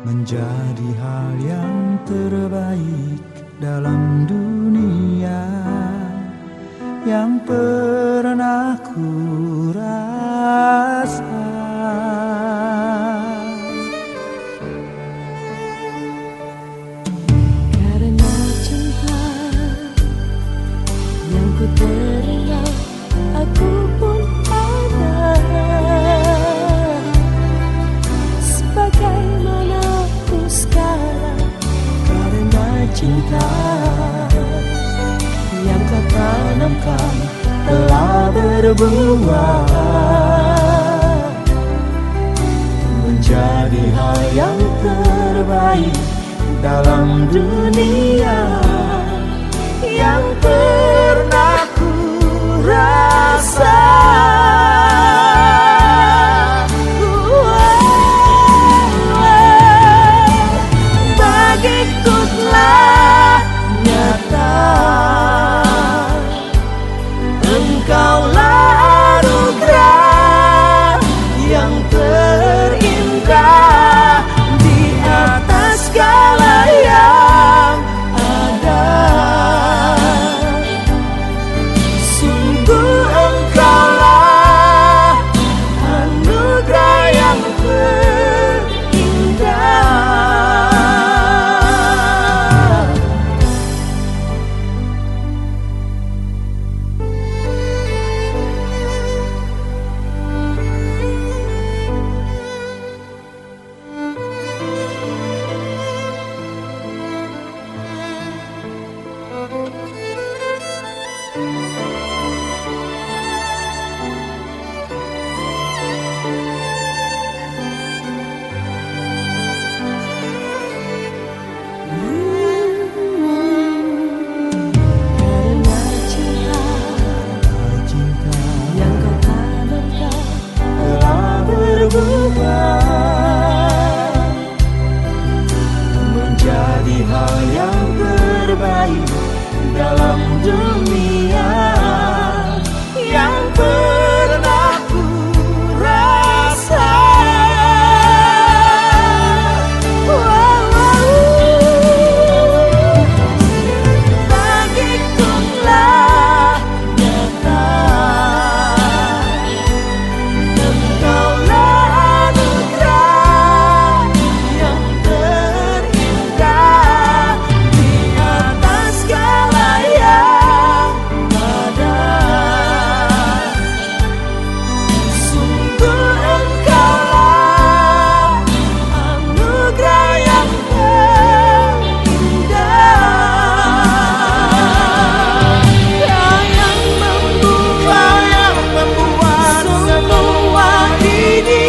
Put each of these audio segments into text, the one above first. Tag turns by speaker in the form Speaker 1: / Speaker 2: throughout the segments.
Speaker 1: menjadi hal yang terbaik dalam dunia yang pernah ku rasa.
Speaker 2: Karena cinta yang ku terima, aku pun ada. Sebagaimana ku sekarang, karena cinta yang kau tanamkan telah berbuah menjadi hal yang terbaik dalam dunia yang pernah ku rasa. Bagiku telah nyata, Engkaulah anugerah yang terindah di atas segala yang ada. Sungguh Engkaulah anugerah yang terindah. Menjadi hal yang terbaik dalam dunia yang pernah ku rasa. Bagiku telah nyata, Engkaulah anugerah yang terindah di atas segala yang ada. Sungguh Engkaulah anugerah yang terindah, yang membuat semua ini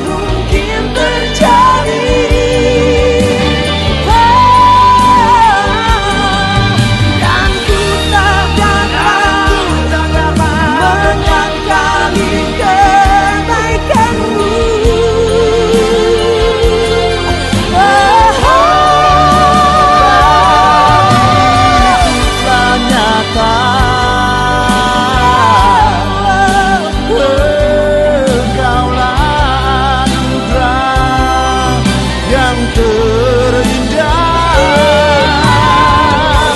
Speaker 2: mungkin terjadi. Dan ku tak dapat menyangkali kebaikanmu. Engkaulah anugerah yang terindah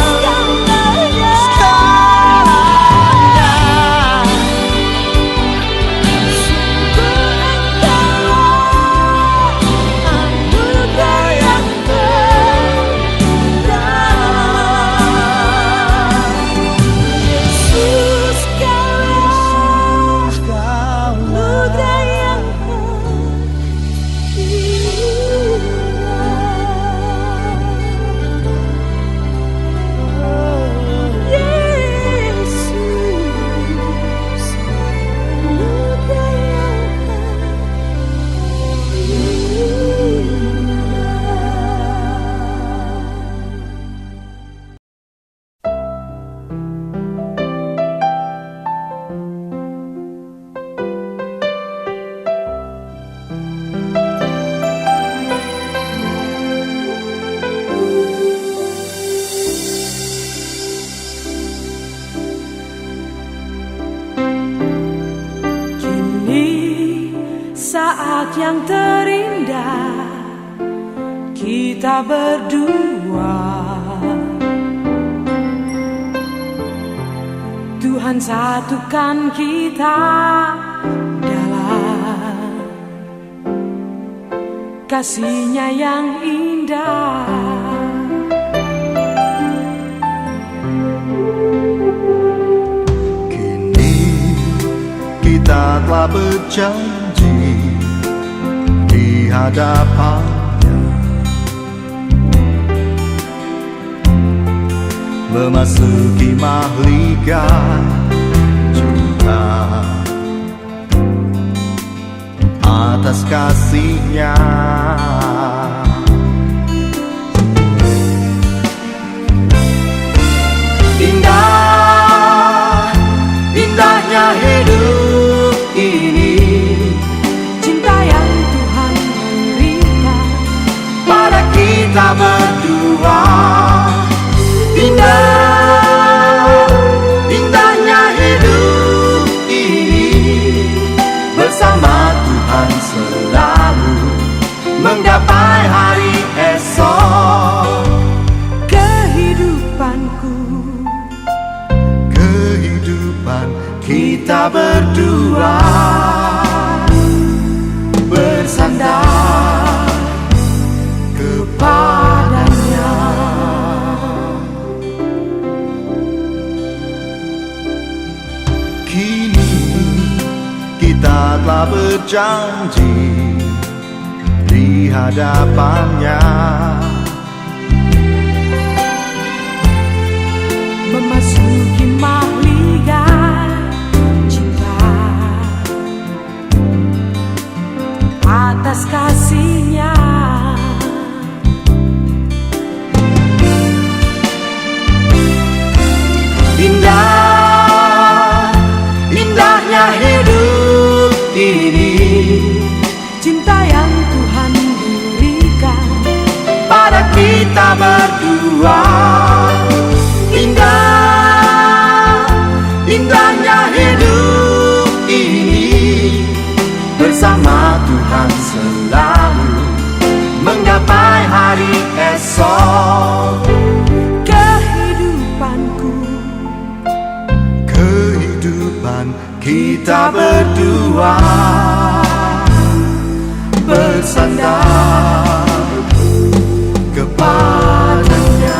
Speaker 2: segalanya. Anugerah yang terindah, Yesus Kau anugerah yang terindah. Yesus anugerah yang Kini saat yang terindah kita berdua. Tuhan satukan kita dalam kasih-Nya yang indah.
Speaker 1: Kini kita telah berjanji di hadapan-Nya, memasuki mahligai cinta atas kasih-Nya. Indah, indahnya hidup ini,
Speaker 2: Cinta yang Tuhan berikan
Speaker 1: pada kita berdua. Indah, indahnya hidup ini, bersama Tuhan selalu menggapai hari esok.
Speaker 2: kehidupanku.
Speaker 1: Kehidupan kita berdua bersandar kepadanya. Kini kita telah berjanji di hadapan-Nya,
Speaker 2: Memasuki mahligai cinta atas kasih-Nya.
Speaker 1: Indah, indahnya hidup ini,
Speaker 2: Cinta yang Tuhan berikan
Speaker 1: pada kita berdua. Indah, indahnya hidup ini, bersama Tuhan selalu menggapai hari esok.
Speaker 2: kehidupanku.
Speaker 1: Kehidupan kita berdua bersandar kepadanya.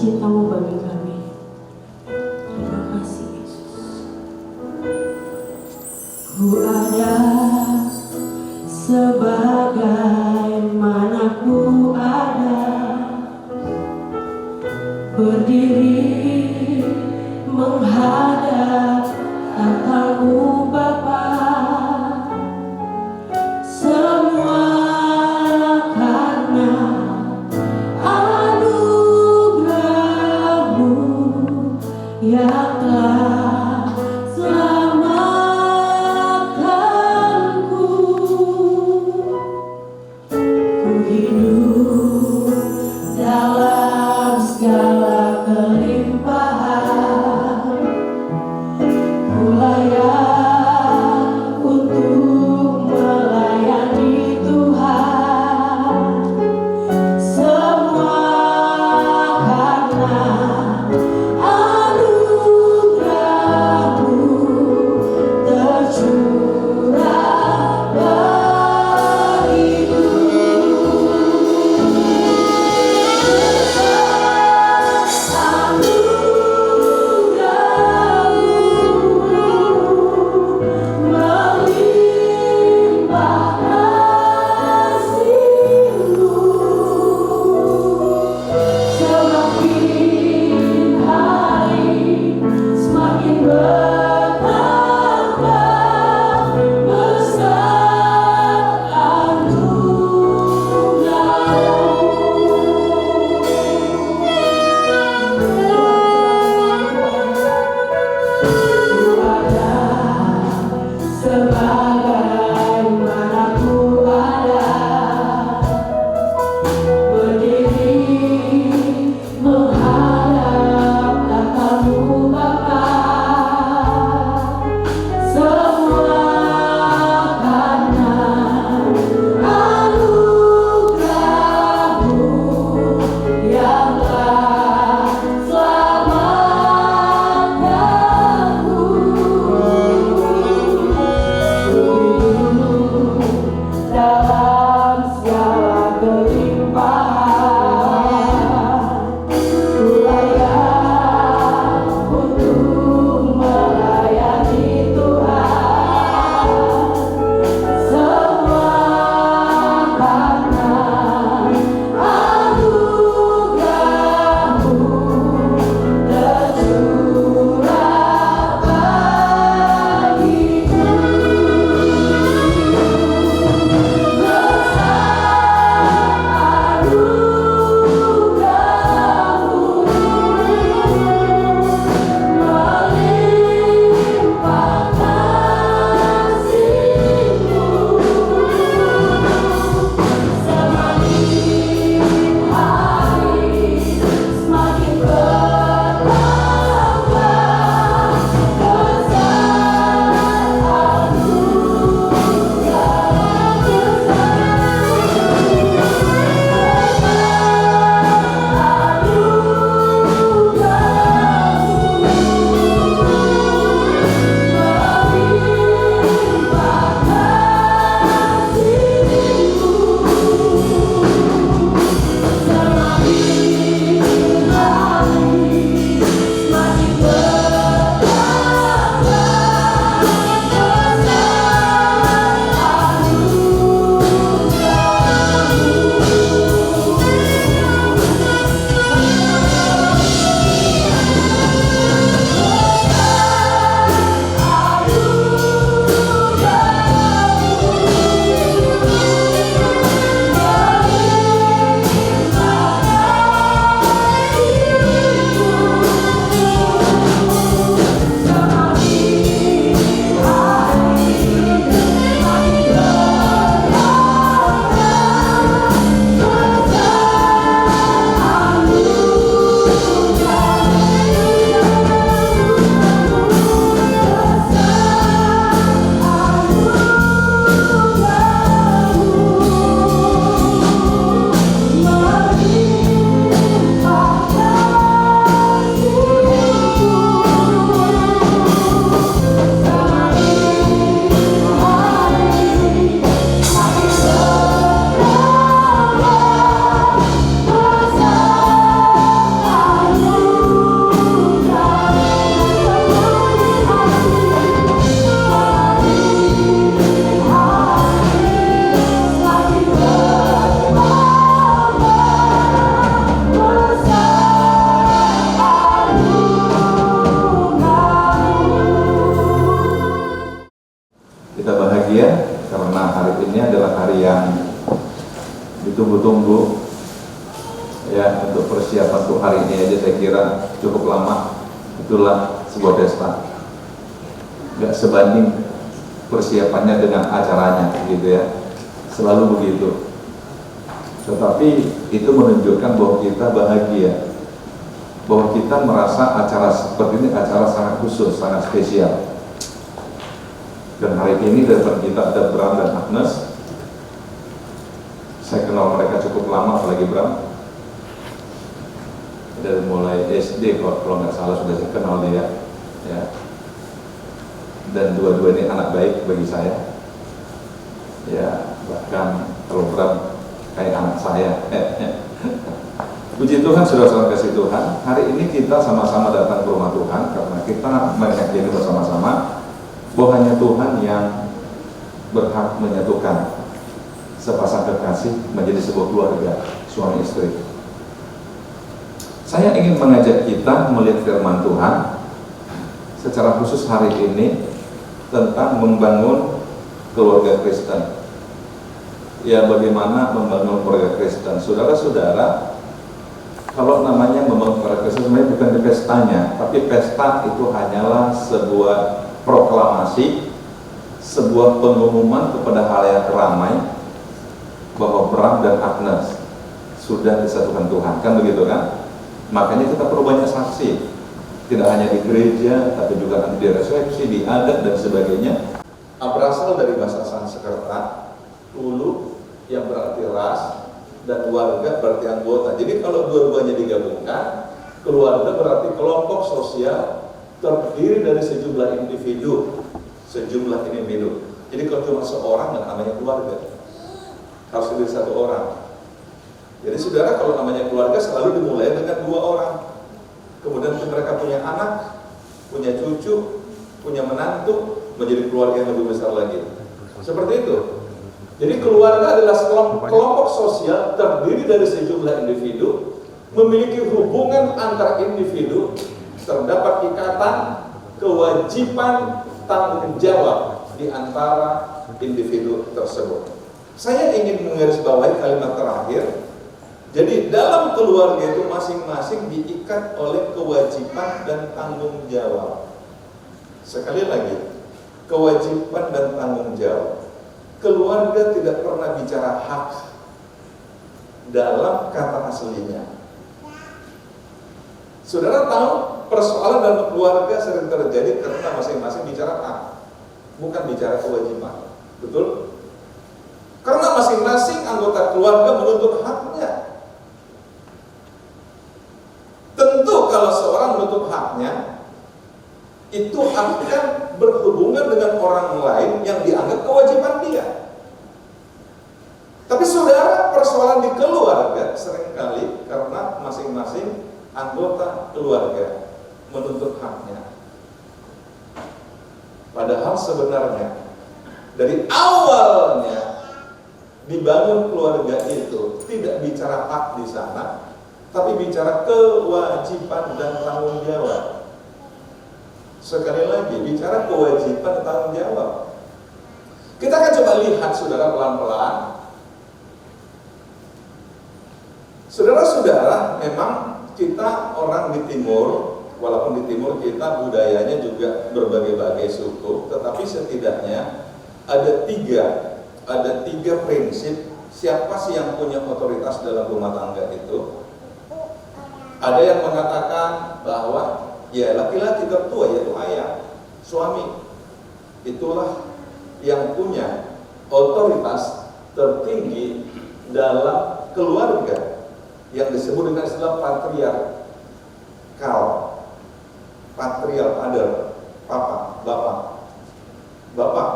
Speaker 3: cintamu bagi kami. Terima kasih Yesus. Ku ada sebagaimana ku ada, berdiri menghadap tatamu Bapa. Semua karena anugerah-Mu yang telah selamatkanku. Ku hidup dalam segala kelimpahan, ku layak
Speaker 4: untuk persiapan untuk hari ini aja saya kira cukup lama. Itulah sebuah pesta. Nggak sebanding persiapannya dengan acaranya, gitu ya. Selalu begitu. Tetapi itu menunjukkan bahwa kita bahagia, bahwa kita merasa acara seperti ini acara sangat khusus, sangat spesial. Dan hari ini depan kita ada Bram dan Agnes. Saya kenal mereka cukup lama, apalagi Bram. Dari mulai SD kalau nggak salah sudah saya kenal dia, ya. Dan dua-dua ini anak baik bagi saya, ya, bahkan kalau Bram kayak anak saya. Puji Tuhan, saudara-saudara kasih Tuhan, hari ini kita sama-sama datang ke rumah Tuhan karena kita meyakini bersama-sama bahwa hanya Tuhan yang berhak menyatukan sepasang kekasih menjadi sebuah keluarga, suami istri. Saya ingin mengajak kita melihat firman Tuhan secara khusus hari ini tentang membangun keluarga Kristen. Ya, bagaimana membangun keluarga Kristen? Saudara-saudara, kalau namanya membangun keluarga Kristen sebenarnya bukan di pestanya, tapi pesta itu hanyalah sebuah proklamasi, sebuah pengumuman kepada halayak ramai bahwa Bram dan Agnes sudah disatukan Tuhan, kan begitu kan? Makanya kita perlu banyak saksi, tidak hanya di gereja, tapi juga nanti di resepsi, di adat dan sebagainya. Berasal dari bahasa Sanskerta, ulu yang berarti ras dan warga berarti anggota. Jadi kalau dua-duanya digabungkan, keluarga berarti kelompok sosial terdiri dari sejumlah individu. Jadi kalau cuma seorang nggak namanya keluarga, harus lebih satu orang. Jadi saudara, kalau namanya keluarga selalu dimulai dengan dua orang. Kemudian mereka punya anak, punya cucu, punya menantu, menjadi keluarga yang lebih besar lagi. Seperti itu. Jadi keluarga adalah kelompok sosial terdiri dari sejumlah individu, memiliki hubungan antar individu, terdapat ikatan, kewajiban, tanggung jawab di antara individu tersebut. Saya ingin menggarisbawahi kalimat terakhir. Jadi dalam keluarga itu masing-masing diikat oleh kewajiban dan tanggung jawab. Sekali lagi, kewajiban dan tanggung jawab. Keluarga tidak pernah bicara hak dalam kata aslinya. Saudara tahu, persoalan dalam keluarga sering terjadi karena masing-masing bicara hak, bukan bicara kewajiban. Betul? Karena masing-masing anggota keluarga menuntut haknya. Tentu kalau seorang menuntut haknya, itu akan berhubungan dengan orang lain yang dianggap kewajiban dia. Tapi saudara, persoalan di keluarga seringkali karena masing-masing anggota keluarga menuntut haknya. Padahal sebenarnya dari awalnya dibangun keluarga itu tidak bicara hak di sana, tapi bicara kewajiban dan tanggung jawab. Sekali lagi, bicara kewajiban dan tanggung jawab. Kita akan coba lihat saudara pelan-pelan. Saudara-saudara, memang kita orang di timur, walaupun di timur kita budayanya juga berbagai-bagai suku, tetapi setidaknya ada tiga prinsip siapa sih yang punya otoritas dalam rumah tangga itu. Ada yang mengatakan bahwa ya laki-laki tertua yaitu ayah, suami, itulah yang punya otoritas tertinggi dalam keluarga yang disebut dengan istilah patriarkal, papa, bapak.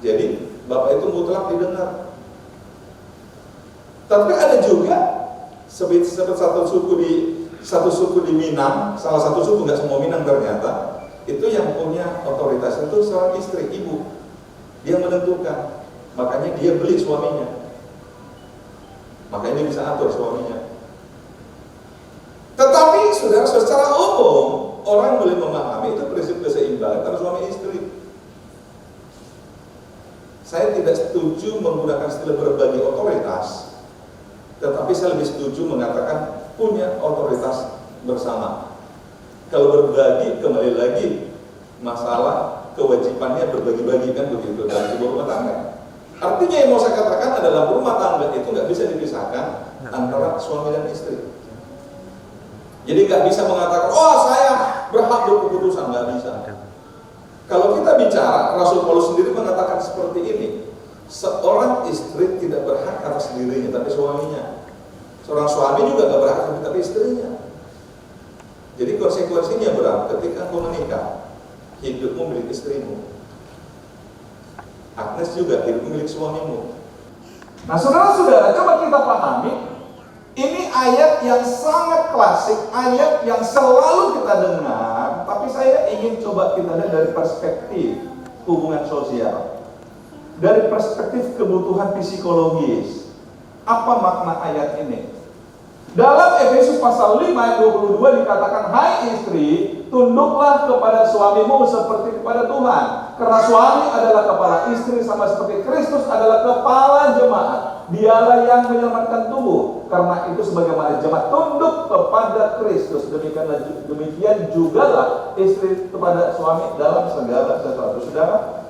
Speaker 4: Jadi bapak itu mutlak didengar. Tapi ada juga satu suku di Minang, salah satu suku, nggak semua Minang ternyata, itu yang punya otoritas itu seorang istri, ibu. Dia menentukan, makanya dia beli suaminya, makanya dia bisa atur suaminya. Tetapi saudara, secara umum orang boleh memahami itu prinsip keseimbangan antara suami istri. Saya tidak setuju menggunakan istilah berbagi otoritas, tetapi saya lebih setuju mengatakan punya otoritas bersama. Kalau berbagi, kembali lagi masalah kewajibannya berbagi-bagi, kan begitu dalam sebuah rumah tangga. Artinya yang mau saya katakan adalah rumah tangga itu nggak bisa dipisahkan antara suami dan istri. Jadi nggak bisa mengatakan, oh saya berhak berkeputusan, nggak bisa. Kalau kita bicara, Rasul Paulus sendiri mengatakan seperti ini, seorang istri tidak berhak atas dirinya, tapi suaminya. Seorang suami juga nggak berhak, tapi istrinya. Jadi konsekuensinya berat ketika engkau menikah, hidupmu milik istrimu. Agnes juga hidupmu milik suamimu. Nah, saudara-saudara, coba kita pahami. Ini ayat yang sangat klasik, ayat yang selalu kita dengar, tapi saya ingin coba kita lihat dari perspektif hubungan sosial, dari perspektif kebutuhan psikologis. Apa makna ayat ini? Dalam Efesus pasal 5 ayat 22 dikatakan, hai istri, tunduklah kepada suamimu seperti kepada Tuhan. Karena suami adalah kepala istri, sama seperti Kristus adalah kepala jemaat. Dialah yang menyelamatkan tubuh. Karena itu sebagaimana jemaat tunduk kepada Kristus, demikian jugalah istri kepada suami dalam segala sesuatu. Saudara?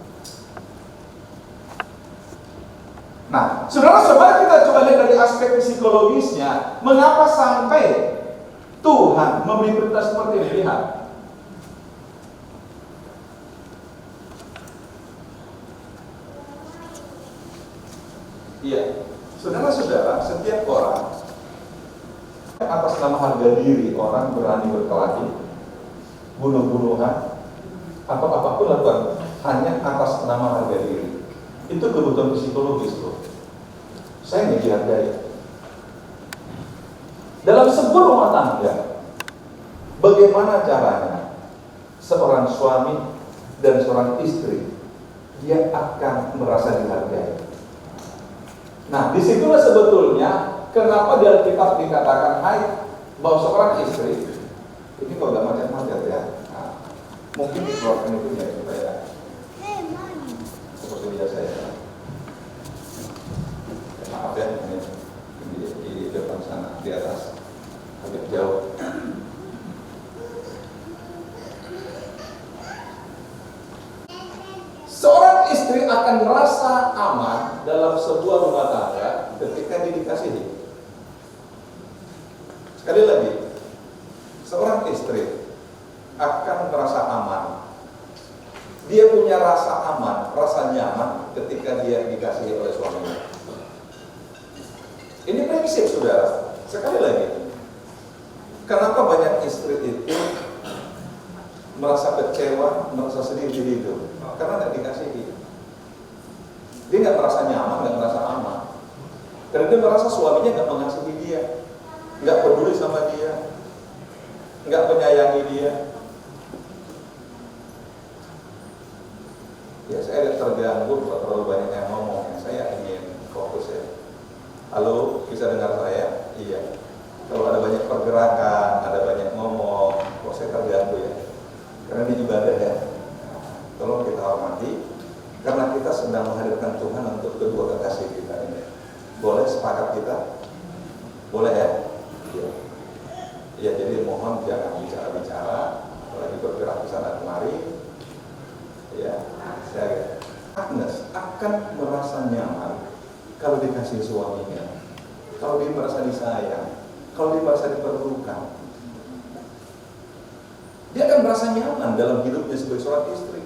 Speaker 4: Nah, saudara-saudara, kita coba lihat dari aspek psikologisnya, mengapa sampai Tuhan memberi perintah seperti ini? Lihat. Iya, saudara-saudara, setiap orang atas nama harga diri orang berani berkelahi, bunuh-bunuhan, atau apapun lakukan hanya atas nama harga diri. Itu kebutuhan psikologis loh. Saya nggak dihargai. Dalam sebuah rumah tangga, bagaimana caranya seorang suami dan seorang istri dia akan merasa dihargai? Nah, disitulah sebetulnya kenapa di Alkitab dikatakan hai bahwa seorang istri ini kalau nggak macam-macam ya. Nah, mungkin dikeluarkan itu ya supaya seperti biasa ya. Maaf ya, ini di depan sana, di atas agak jauh. Seorang istri akan merasa aman dalam sebuah rumah tangga ketika dia dikasihi. Sekali lagi, seorang istri akan merasa aman. Dia punya rasa aman, rasa nyaman ketika dia dikasihi oleh suaminya. Ini prinsip, saudara. Sekali lagi, kenapa banyak istri itu merasa kecewa, merasa sedih di hidup? Karena nggak dikasihi. Dia nggak merasa nyaman, nggak merasa aman. Karena dia merasa suaminya nggak mengasihi dia, nggak peduli sama dia, nggak menyayangi dia. Ya, saya agak terganggu kalau terlalu banyak yang ngomong. Saya ingin fokus ya. Halo, bisa dengar saya? Iya. Kalau ada banyak pergerakan, ada banyak ngomong, kok saya terganggu ya? Karena ini ibadah ya. Tolong kita hormati, karena kita sedang menghadirkan Tuhan untuk kedua kekasih kita ini. Boleh sepakat kita? Boleh ya? Iya. Ya, jadi mohon jangan bicara-bicara, apalagi bergerak ke sana kemari. Ya, saya Agnes akan merasa nyaman kalau dikasih suaminya, kalau dia merasa disayang, kalau dia merasa diperlukan. Dia akan merasa nyaman dalam hidupnya sebagai seorang istri.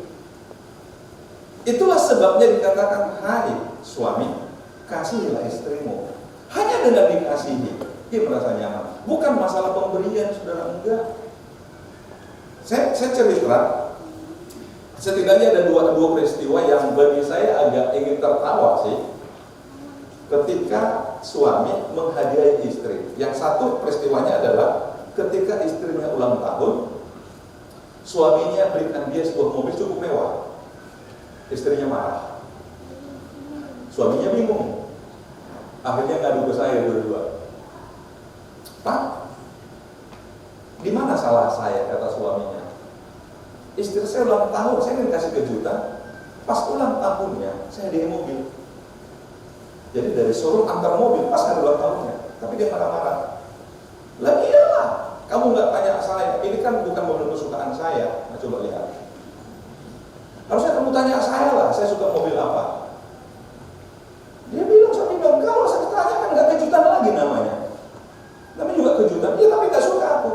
Speaker 4: Itulah sebabnya dikatakan, hai suami, kasihilah istrimu. Hanya dengan dikasihi, dia merasa nyaman. Bukan masalah pemberian, saudara, enggak. Saya cerita, setidaknya ada dua peristiwa yang bagi saya agak ingin tertawa sih. Ketika suami menghadiahi istri. Yang satu peristiwanya adalah ketika istrinya ulang tahun, suaminya berikan dia sebuah mobil cukup mewah. Istrinya marah, suaminya bingung, akhirnya ngadu ke saya berdua. Pak, di mana salah saya, kata suaminya. Istri saya ulang tahun, saya ingin kasih kejutan. Pas ulang tahunnya, saya hadiah mobil. Jadi dari showroom antar mobil pas kan ulang tahunnya, tapi dia marah-marah. Lah iyalah, kamu nggak tanya saya, ini kan bukan mobil kesukaan saya. Nah, coba lihat. Harusnya kamu tanya saya lah, saya suka mobil apa. Dia bilang, suami bilang, kalau saya tanya kan nggak kejutan lagi namanya. Namanya juga kejutan, iya tapi nggak suka aku.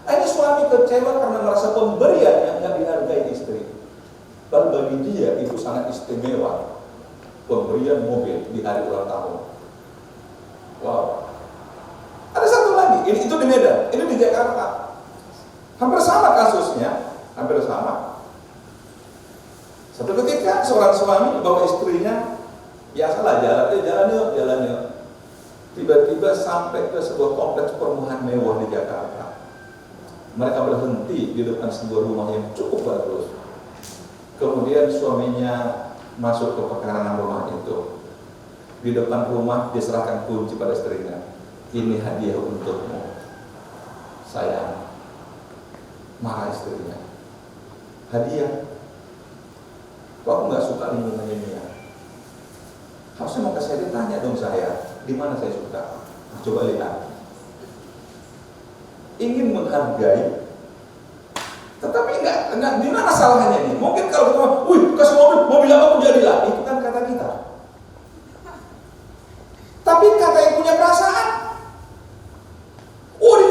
Speaker 4: Akhirnya suami kecewa karena merasa pemberian yang nggak dihargai istri. Lalu bagi dia itu sangat istimewa, pemberian mobil di hari ulang tahun. Wow. Ada satu lagi, itu di Medan, ini di Jakarta. Hampir sama kasusnya, hampir sama. Satu ketika seorang suami bawa istrinya, biasalah jalan yuk. Tiba-tiba sampai ke sebuah kompleks perumahan mewah di Jakarta. Mereka berhenti di depan sebuah rumah yang cukup bagus. Kemudian suaminya masuk ke pekarangan rumah itu. Di depan rumah diserahkan kunci pada istrinya. Ini hadiah untukmu, sayang. Marah istrinya. Hadiah. Kok aku nggak suka lingkungan ini ya? Harusnya mau saya ditanya dong saya, di mana saya suka? Nah, coba lihat. Ingin menghargai, tetapi enggak di mana salahnya nih? Mungkin kalau kita, kasih mobil apa pun jadilah, itu kan kata kita. Tapi kata yang punya perasaan,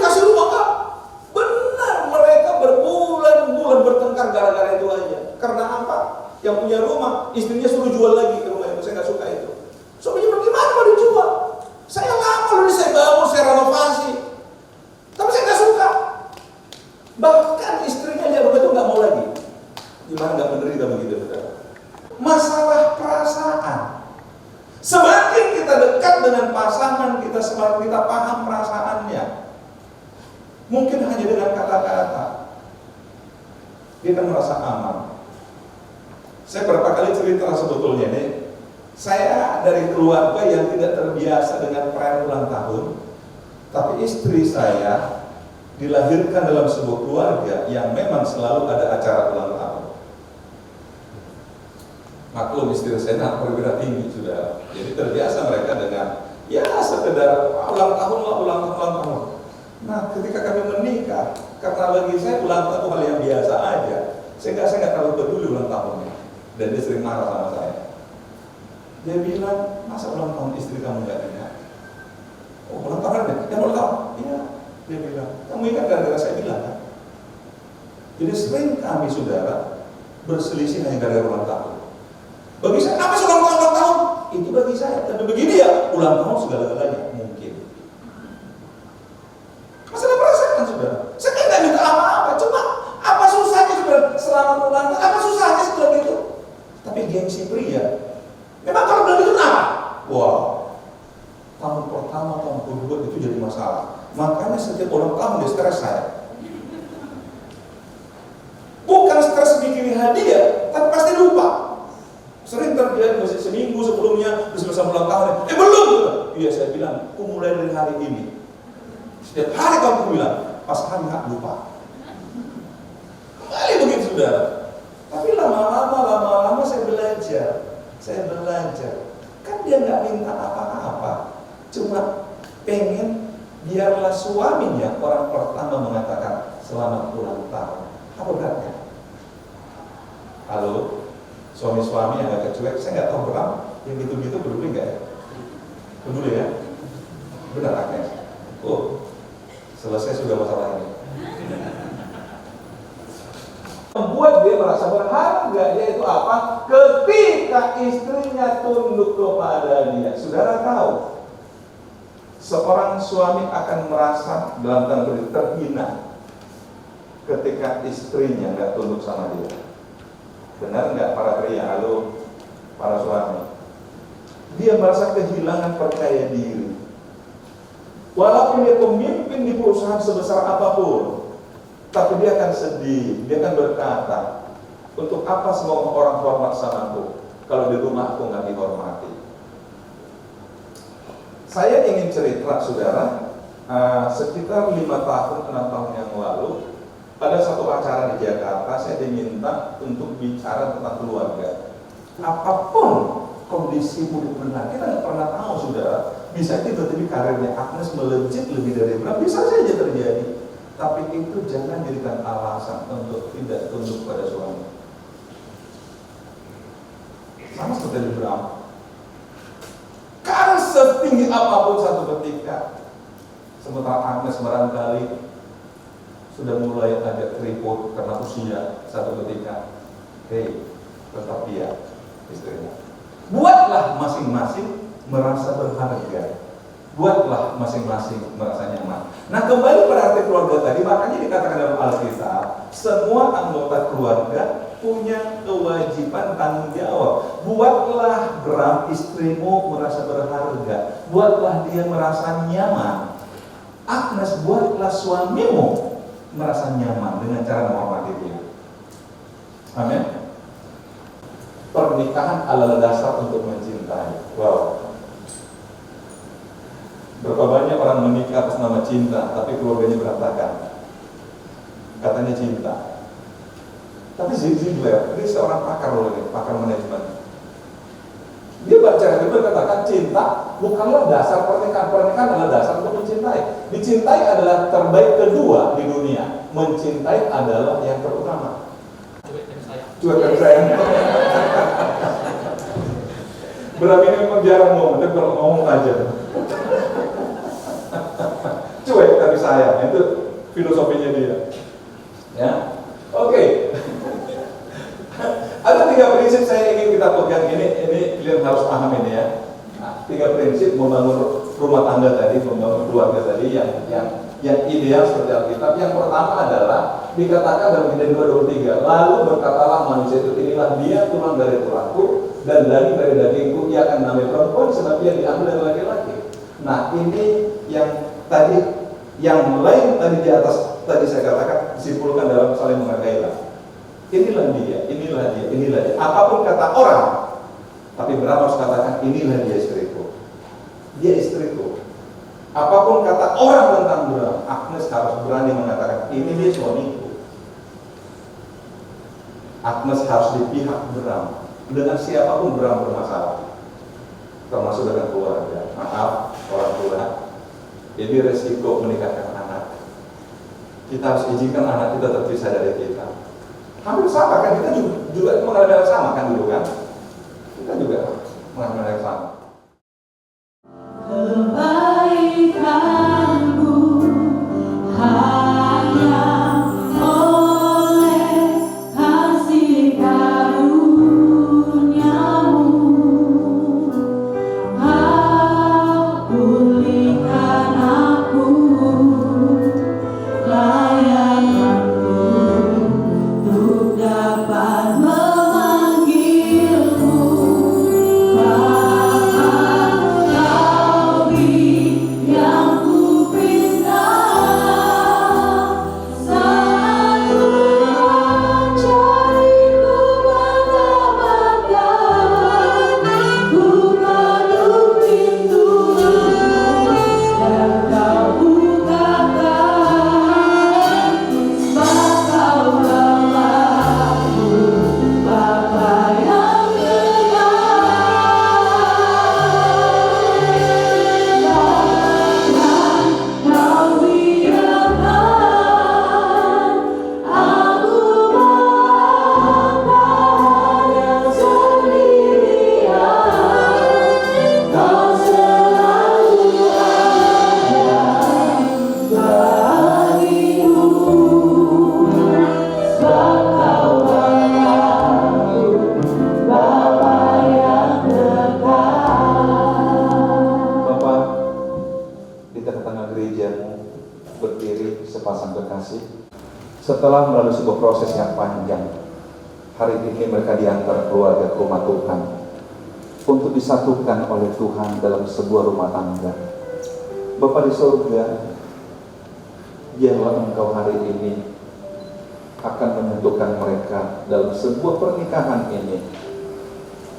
Speaker 4: dikasih rumah enggak? Benar, mereka berbulan-bulan bertengkar gara-gara itu aja. Karena apa? Yang punya rumah, istrinya suruh jual lagi ke rumah itu, saya nggak suka itu. Suaminya bagaimana mau dijual? Saya lama loh, saya bangun, saya renovasi. Tapi saya nggak suka. Bahkan istrinya lihat rumah itu nggak mau lagi. Gimana nggak menderita begitu, saudara? Masalah perasaan. Semakin kita dekat dengan pasangan kita, semakin kita paham perasaannya. Mungkin hanya dengan kata-kata, dia akan merasa aman. Saya berapa kali cerita sebetulnya nih. Saya dari keluarga yang tidak terbiasa dengan perayaan ulang tahun, tapi istri saya dilahirkan dalam sebuah keluarga yang memang selalu ada acara ulang tahun. Maklum istri saya perwira tinggi sudah, jadi terbiasa mereka dengan ya sekedar ulang tahun. Nah, ketika kami menikah, karena bagi saya ulang tahun itu hal yang biasa aja, sehingga saya nggak terlalu peduli ulang tahunnya, dan dia sering marah sama saya. Dia bilang, masa ulang tahun istri kamu nggak ingat? Oh, ulang tahun ada? Yang ulang tahun? Iya. Dia bilang, kamu ingat gara-gara saya bilang kan? Jadi sering kami saudara berselisih hanya gara-gara ulang tahun. Bagi saya, apa sih ulang tahun? Itu bagi saya. Tapi begini ya, ulang tahun segala-galanya mungkin. Masalah perasaan saudara. Saya kan nggak minta apa-apa. Cuma apa susahnya saudara? Selamat ulang tahun. Apa susahnya setelah itu? Tapi gengsi pria. Memang kalau bilang itu apa? Wah, tahun pertama, tahun kedua itu jadi masalah. Makanya setiap ulang tahun dia stres saya. Bukan stres bikin hadiah, tapi pasti lupa. Sering terjadi masih seminggu sebelumnya, terus bersama ulang tahun. Belum. Iya saya bilang, aku mulai dari hari ini. Setiap hari kamu bilang, pas hari nggak lupa. Kembali begitu saudara. Tapi lama-lama saya belajar. Kan dia nggak minta apa-apa, cuma pengen biarlah suaminya orang pertama mengatakan selamat ulang tahun. Apa beratnya? Halo, suami-suami yang agak cuek, saya nggak tahu berat, yang gitu-gitu peduli nggak ya? Peduli ya? Benar Agnes? Oh, selesai sudah masalah ini. Membuat dia merasa berharga, yaitu apa? Ketika istrinya tunduk kepada dia. Saudara tahu, seorang suami akan merasa dalam tanda kutip terhina ketika istrinya nggak tunduk sama dia. Benar nggak para pria? Halo, para suami. Dia merasa kehilangan percaya diri. Walaupun dia pemimpin di perusahaan sebesar apapun, tapi dia akan sedih, dia akan berkata, untuk apa semua orang hormat samaku kalau di rumah aku nggak dihormati. Saya ingin cerita saudara, sekitar 5 tahun, 6 tahun yang lalu, pada satu acara di Jakarta, saya diminta untuk bicara tentang keluarga. Apapun kondisimu di benar, kita nggak pernah tahu saudara, Bisa tiba-tiba karirnya Agnes melejit lebih dari Bram, bisa saja terjadi. Tapi itu jangan jadikan alasan untuk tidak tunduk pada suami. Sama seperti Bram. Karena setinggi apapun satu ketika, sementara Agnes barangkali sudah mulai agak keriput karena usia satu ketika, tetap dia istrinya. Buatlah masing-masing merasa berharga. Buatlah masing-masing merasa nyaman. Nah, kembali pada arti keluarga tadi, makanya dikatakan dalam Alkitab, semua anggota keluarga punya kewajiban tanggung jawab. Buatlah Bram, istrimu merasa berharga. Buatlah dia merasa nyaman. Agnes, buatlah suamimu merasa nyaman dengan cara menghormati dia. Amin. Pernikahan adalah dasar untuk mencintai. Wow. Berapa banyak orang menikah atas nama cinta, tapi keluarganya berantakan. Katanya cinta. Tapi Ziegler, ini seorang pakar loh ini, pakar manajemen. Dia baca itu katakan cinta bukanlah dasar pernikahan. Pernikahan adalah dasar untuk mencintai. Dicintai adalah terbaik kedua di dunia. Mencintai adalah yang terutama. Cuek sayang. Berapa ini memang jarang ngomong, tapi kalau ngomong aja. Cuek tapi sayang, itu filosofinya dia. Ya, oke. Ada 3 prinsip saya ingin kita pegang ini kalian harus paham ini ya. Nah, 3 prinsip membangun rumah tangga tadi, membangun keluarga tadi yang ideal seperti Alkitab. Yang pertama adalah dikatakan dalam Kejadian 2:23, lalu berkatalah manusia itu, inilah dia tulang dari tulangku dan daging dari dagingku, ia akan namai perempuan sebab ia diambil dari laki-laki. Nah, ini yang tadi, yang lain tadi di atas tadi saya katakan disimpulkan dalam saling menghargai. Inilah dia, inilah dia, inilah dia. Apapun kata orang, tapi Bram harus katakan inilah dia istriku. Dia istriku. Apapun kata orang tentang Bram, Agnes harus berani mengatakan ini dia suamiku. Agnes harus di pihak Bram. Dengan siapapun Bram bermasalah, termasuk dengan keluarga. Maaf, orang tua. Ini resiko menikahkan anak. Kita harus izinkan anak kita terpisah dari kita. Hampir sama kan, kita juga mengalami hal sama kan dulu kan? Kita juga mengalami hal sama.
Speaker 3: Kebaikanku hanya oleh kasih karuniamu, pulihkan aku layananku untuk dapat memanggilmu Bapa. Kau yang ku pinta saat ku mencarimu mendapatkan, ku ketuk pintumu dan kau bukakan, sebab kau Bapa-Ku, Bapa yang
Speaker 4: Bapak, di tengah-tengah gerejamu berdiri sepasang kekasih. Setelah melalui sebuah proses yang panjang, hari ini mereka diantar keluarga ke rumah Tuhan untuk disatukan oleh Tuhan dalam sebuah rumah tangga. Bapa di surga, biarlah Engkau hari ini akan menyatukan mereka dalam sebuah pernikahan ini.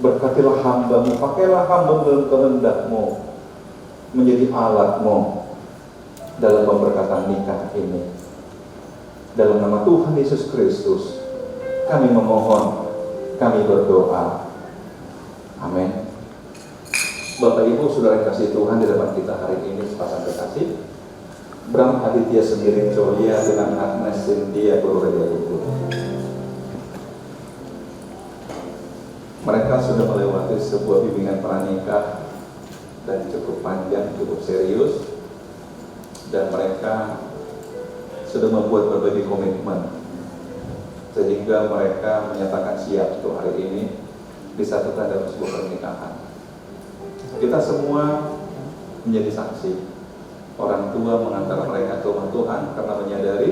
Speaker 4: Berkatilah hamba-Mu, pakailah hamba-Mu dalam kehendak-Mu, menjadi alat-Mu dalam pemberkatan nikah ini. Dalam nama Tuhan Yesus Kristus, kami memohon, kami berdoa. Amin. Bapak Ibu Saudara yang kasih Tuhan, di depan kita hari ini sepasang kekasih, Bram Aditya Sembiring Colia dengan Agnes Cynthia Purworejo Gugur. Mereka sudah melewati sebuah bimbingan pranikah dan cukup panjang, cukup serius, dan mereka sudah membuat berbagai komitmen sehingga mereka menyatakan siap untuk hari ini disatukan dalam sebuah pernikahan. Kita semua menjadi saksi. Orang tua mengantar mereka ke rumah Tuhan karena menyadari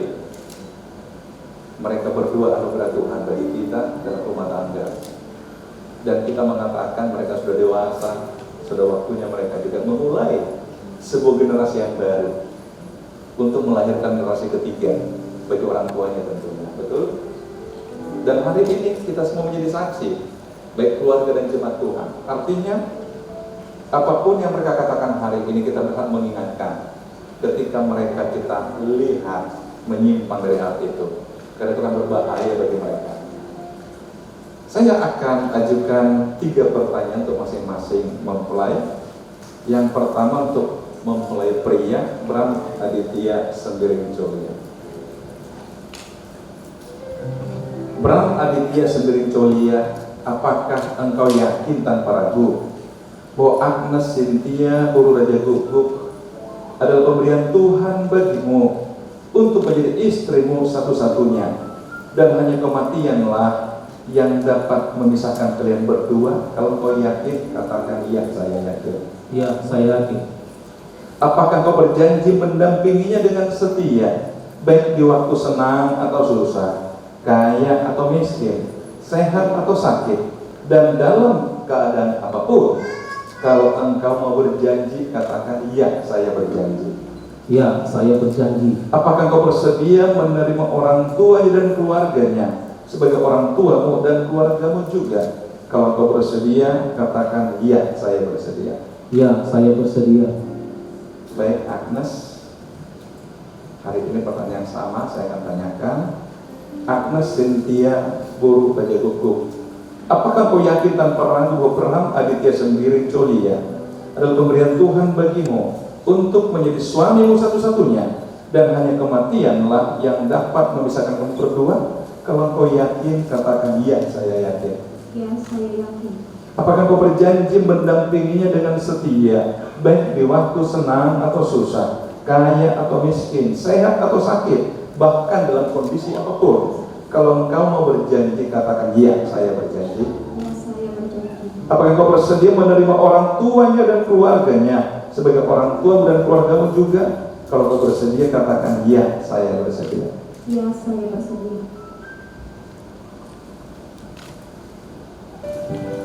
Speaker 4: mereka berdua anugerah Tuhan bagi kita dalam rumah tangga. Dan kita mengatakan mereka sudah dewasa, sudah waktunya mereka juga memulai sebuah generasi yang baru untuk melahirkan generasi ketiga bagi orang tuanya tentunya. Betul? Dan hari ini kita semua menjadi saksi, baik keluarga dan jemaat Tuhan. Artinya apapun yang mereka katakan hari ini, kita berhak mengingatkan ketika mereka kita lihat menyimpang dari hal itu, karena itu akan berbahaya bagi mereka. Saya akan ajukan 3 pertanyaan untuk masing-masing mempelai. Yang pertama untuk mempelai pria, Bram Aditya Sembiring Colia. Bram Aditya Sembiring Colia, apakah engkau yakin tanpa ragu bahwa Agnes Cynthia Purworejo Gugur adalah pemberian Tuhan bagimu untuk menjadi istrimu satu-satunya, dan hanya kematianlah yang dapat memisahkan kalian berdua? Kalau kau yakin, katakan iya, saya yakin.
Speaker 5: Ya, saya yakin.
Speaker 4: Apakah kau berjanji mendampinginya dengan setia, baik di waktu senang atau susah, kaya atau miskin, sehat atau sakit, dan dalam keadaan apapun? Kalau engkau mau berjanji, katakan iya, saya berjanji.
Speaker 5: Ya, saya berjanji.
Speaker 4: Apakah kau bersedia menerima orang tua dan keluarganya sebagai orang tuamu dan keluargamu juga? Kalau kau bersedia, katakan iya, saya bersedia.
Speaker 5: Ya, saya bersedia.
Speaker 4: Baik Agnes, hari ini pertanyaan sama saya akan tanyakan. Agnes Cynthia Purworejo Gugur, apakah kau yakin tanpa ragu bahwa Bram Aditya Sembiring Colia adalah pemberian Tuhan bagimu untuk menjadi suamimu satu-satunya, dan hanya kematianlah yang dapat memisahkan kamu berdua? Kalau kau yakin, katakan iya, saya yakin.
Speaker 3: Ya, saya yakin.
Speaker 4: Apakah kau berjanji mendampinginya dengan setia, baik di waktu senang atau susah, kaya atau miskin, sehat atau sakit, bahkan dalam kondisi apapun? Kalau engkau mau berjanji, katakan iya, saya berjanji.
Speaker 3: Ya, saya berjanji.
Speaker 4: Apakah kau bersedia menerima orang tuanya dan keluarganya sebagai orang tua dan keluargamu juga? Kalau kau bersedia, katakan iya, saya bersedia.
Speaker 3: Ya, saya bersedia.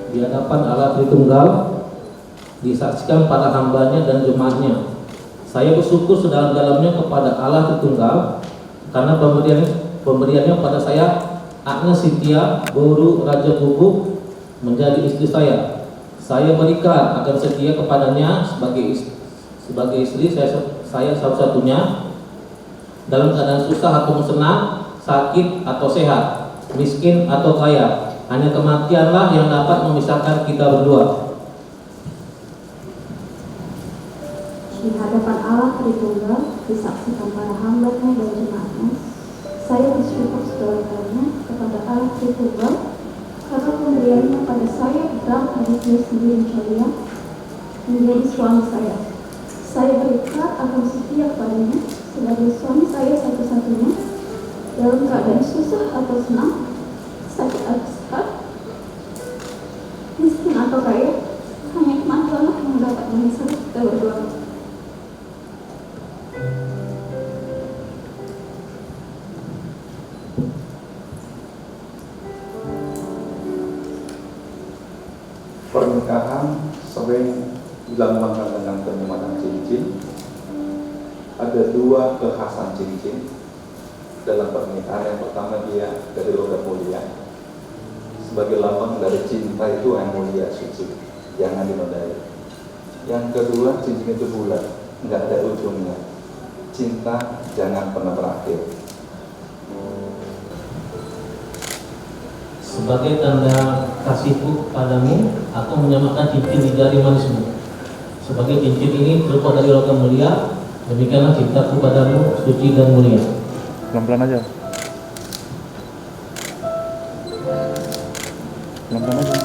Speaker 5: Di hadapan Allah Tritunggal, disaksikan para hambanya dan jemaatnya, saya bersyukur sedalam-dalamnya kepada Allah Tritunggal karena pemberiannya pada saya Agnes Cynthia Purworejo Gugur menjadi istri saya. Saya berikan akan setia kepadanya sebagai istri saya satu-satunya dalam keadaan susah atau senang, sakit atau sehat, miskin atau kaya. Hanya kematianlah yang dapat memisahkan kita berdua.
Speaker 3: Di hadapan Allah Tritunggal, disaksikan para hambanya dan jemaatnya, saya bersyukur segala-galanya kepada Allah Tritunggal karena pemberiannya pada saya Bram Aditya Sembiring Colia menjadi suami saya. Saya berikan akan setia kepadanya sebagai suami saya satu-satunya dalam keadaan susah atau senang, sakit atau sehat, miskin atau kaya. Hanya kematianlah yang dapat memisahkan kita berdua.
Speaker 4: Pernikahan sering dilambangkan dengan penyematan cincin. Ada 2 kekhasan cincin dalam pernikahan. Yang pertama, dia dari logam mulia, sebagai lambang dari cinta itu yang mulia, suci, jangan dinodai. Yang kedua, cincin itu bulat, nggak ada ujungnya. Cinta jangan pernah berakhir.
Speaker 5: Sebagai tanda kasihku padamu, aku menyamakan cincin di jari manismu. Sebagai cincin ini terbuat dari logam mulia, demikianlah cintaku padamu suci dan mulia.
Speaker 6: Pelan-pelan aja. Pelan-pelan aja.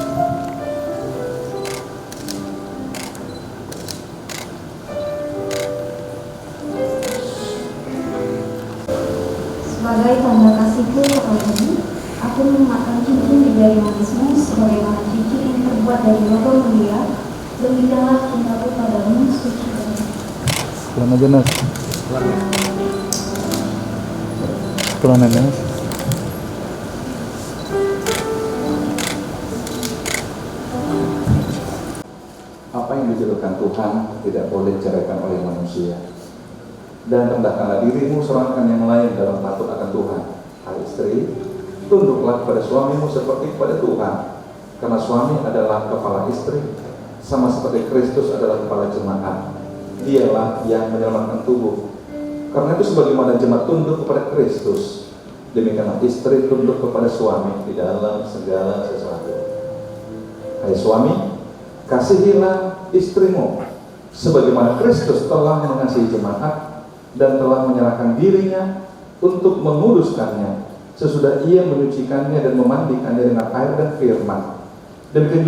Speaker 3: Sebagai tanda kasihku kepadamu, aku mengenakan cincin di jari manismu sebagaimana cincin yang terbuat dari logam mulia. Demikianlah cintaku padamu suci dan mulia.
Speaker 6: Pelan aja, Nas. Pelan aja, Nas.
Speaker 4: Apa yang dijodohkan Tuhan tidak boleh diceraikan oleh manusia. Dan rendahkanlah dirimu serahkan yang lain dalam takut akan Tuhan. Hai istri, tunduklah kepada suamimu seperti kepada Tuhan, karena suami adalah kepala istri, sama seperti Kristus adalah kepala jemaat. Dialah yang menyelamatkan tubuh. Karena itu sebagaimana jemaat tunduk kepada Kristus, demikianlah istri tunduk kepada suami di dalam segala sesuatu. Hai suami, kasihilah istrimu sebagaimana Kristus telah mengasihi jemaat dan telah menyerahkan dirinya untuk menguduskannya sesudah ia menyucikannya dan memandikannya dengan air dan firman. Demikian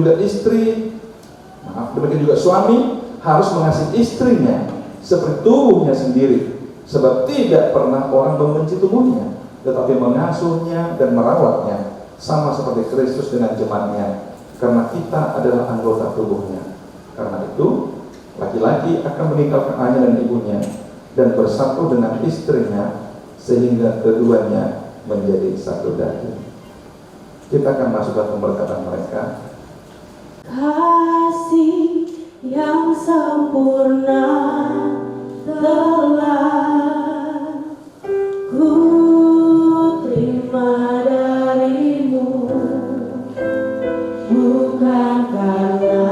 Speaker 4: juga suami harus mengasihi istrinya seperti tubuhnya sendiri, sebab tidak pernah orang membenci tubuhnya, tetapi mengasuhnya dan merawatnya, sama seperti Kristus dengan jemaatnya, karena kita adalah anggota tubuhnya. Karena itu laki-laki akan meninggalkan ayah dan ibunya dan bersatu dengan istrinya, sehingga keduanya menjadi satu daging. Kita akan masuk ke pemberkatan mereka.
Speaker 2: Kasih yang sempurna telah ku terima darimu, bukan karena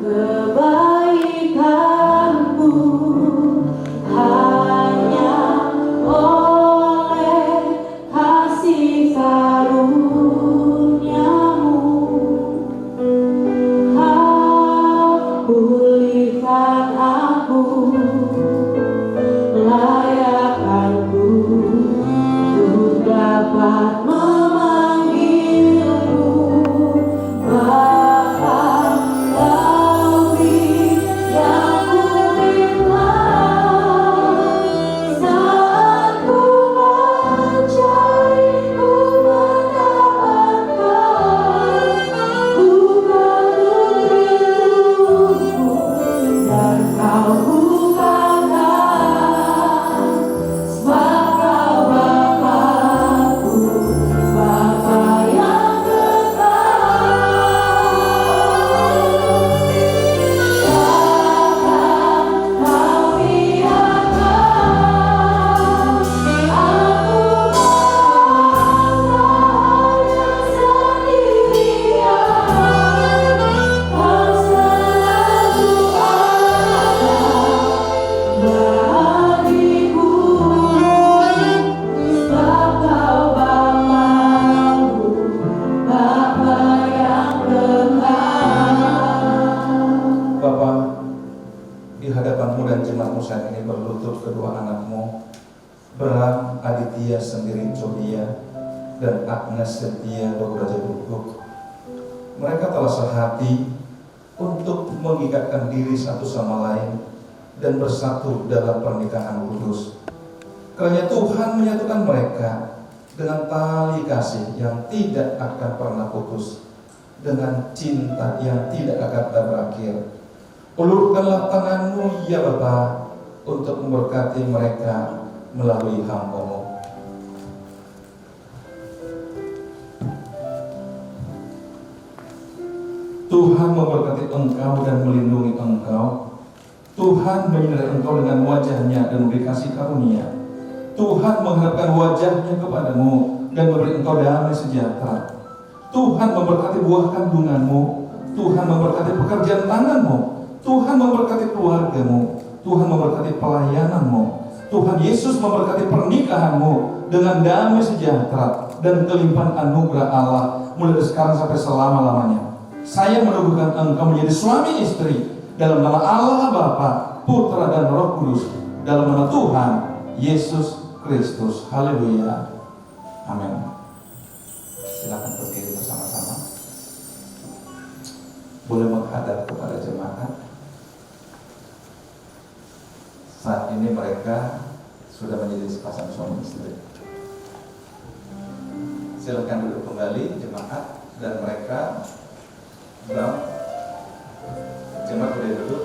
Speaker 2: kebaikanmu, hanya oleh kasih karuniamu pulihkan aku, layakkanku untuk dapat memanggilmu Bapa. Beri yang ku minta saat ku mencari, ku mendapatkan, bukan untukku dan kau bukakan, sebab kau Bapa-Ku, Bapa yang kekal. Takkan kau biarkan aku merasa sendirian. Kau selalu ada bagiku, sebab kau Bapa-Ku, Bapa yang kekal.
Speaker 4: Bapa, di hadapanmu dan jemaatmu saat ini berlutut kedua anakmu, Bram Aditya sendiri Codia dan Agnes Setia Raja Dukuk. Mereka telah sehati untuk mengikatkan diri satu sama lain dan bersatu dalam pernikahan kudus. Kiranya Tuhan menyatukan mereka dengan tali kasih yang tidak akan pernah putus, dengan cinta yang tidak akan berakhir. Ulurkanlah tangan-Mu ya Bapa untuk memberkati mereka melalui hamba-Mu. Tuhan memberkati engkau dan melindungi engkau. Tuhan menyinari engkau dengan wajah-Nya dan memberi kasih karunia. Tuhan menghadapkan wajah-Nya kepadamu dan memberi engkau damai sejahtera. Tuhan memberkati buah kandunganmu. Tuhan memberkati pekerjaan tanganmu. Tuhan memberkati keluargamu. Tuhan memberkati pelayananmu. Tuhan Yesus memberkati pernikahanmu dengan damai sejahtera dan kelimpahan anugerah Allah mulai dari sekarang sampai selama-lamanya.
Speaker 7: Saya menubuhkan engkau menjadi suami istri dalam nama Allah Bapa, Putra dan Roh Kudus, dalam nama Tuhan Yesus Kristus. Haleluya. Amin. Silakan berdiri bersama-sama. Boleh menghadap kepada jemaat. Saat ini mereka sudah menjadi sepasang suami istri. Silakan duduk kembali jemaat, dan mereka jemaat boleh duduk.